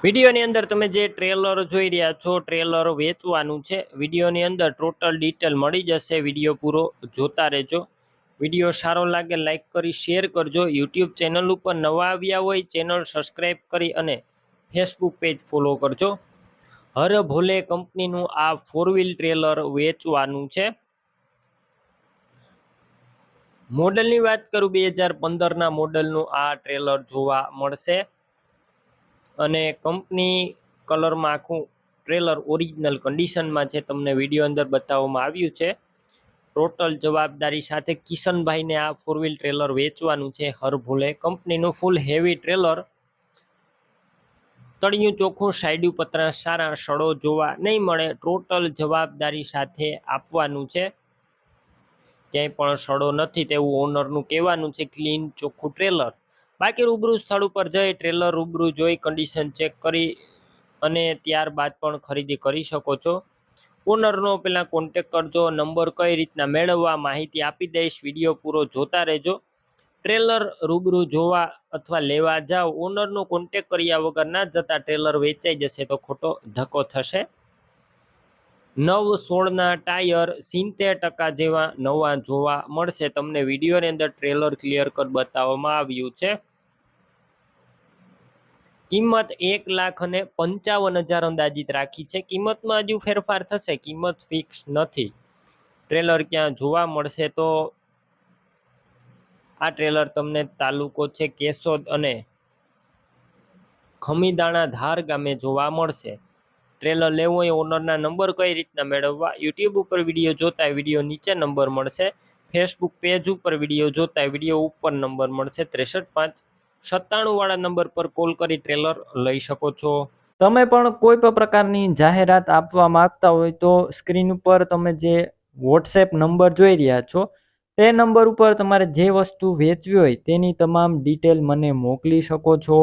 વિડીયોની અંદર તમે જે ટ્રેલર જોઈ રહ્યા છો, ટ્રેલર વેચવાનું છે. વિડીયોની અંદર ટોટલ ડિટેલ મળી જશે. વિડીયો પૂરો જોતા રહેજો. વિડીયો સારો લાગે લાઈક કરી શેર કરજો. યુટ્યુબ ચેનલ ઉપર નવા આવ્યા હોય ચેનલ સબસ્ક્રાઈબ કરી અને ફેસબુક પેજ ફોલો કરજો. હર ભોલે કંપનીનું આ 4 વ્હીલ ટ્રેલર વેચવાનું છે. મોડલની વાત કરું 2015ના મોડલનું આ ટ્રેલર જોવા મળશે અને કંપની કલરમાં આખું ટ્રેલર ઓરિજિનલ કન્ડિશનમાં છે. તમને વિડીયો અંદર બતાવવામાં આવ્યું છે. ટોટલ જવાબદારી સાથે કિશનભાઈને આ 4 વ્હીલ ટ્રેલર વેચવાનું છે. હર ભોલે કંપનીનું ફૂલ હેવી ટ્રેલર. તળિયું ચોખ્ખું, સાઈડ પતરા સારા, સડો જોવા નહીં મળે. ટોટલ જવાબદારી સાથે આપવાનું છે. ક્યાંય પણ સડો નથી તેવું ઓનરનું કહેવાનું છે. ક્લીન ચોખ્ખું ટ્રેલર. બાકી રૂબરૂ સ્થળ ઉપર જઈ ટ્રેલર રૂબરૂ જોઈ કન્ડિશન ચેક કરી અને ત્યારબાદ પણ ખરીદી કરી શકો છો. ઓનરનો પહેલાં કોન્ટેક કરજો. નંબર કઈ રીતના મેળવવા માહિતી આપી દઈશ. વિડીયો પૂરો જોતા રહેજો. ટ્રેલર રૂબરૂ જોવા અથવા લેવા જાઓ, ઓનરનો કોન્ટેક કર્યા વગર ના જતા ટ્રેલર વેચાઈ જશે તો ખોટો ધક્કો થશે. 9-16ના ટાયર 70% જેવા નવા જોવા મળશે. તમને વિડીયોની અંદર ટ્રેલર ક્લિયર કટ બતાવવામાં આવ્યું છે. કિંમત 1,55,000 અંદાજિત રાખી છે. કિંમતમાં હજુ ફેરફાર થશે. કિંમત ફિક્સ નથી. ટ્રેલર ક્યાં જોવા મળશે તો આ ટ્રેલર તમને તાલુકો છે કેશોદ અને ખમીદાણા ધાર ગામે જોવા મળશે. ટ્રેલર લેવું હોય ઓનરના નંબર કઈ રીતના મેળવવા, યુટ્યુબ ઉપર વિડીયો જોતા વિડીયો નીચે નંબર મળશે. ફેસબુક પેજ ઉપર વિડીયો જોતા વિડીયો ઉપર નંબર મળશે. 63 597 વાળા નંબર પર કોલ કરી ટ્રેલર લઈ શકો છો. તમે પણ કોઈ પણ પ્રકારની જાહેરાત આપવા માંગતા હોય તો સ્ક્રીન ઉપર તમે જે વોટ્સએપ નંબર જોઈ રહ્યા છો તે નંબર ઉપર તમારે જે વસ્તુ વેચવી હોય તેની તમામ ડિટેલ મને મોકલી શકો છો.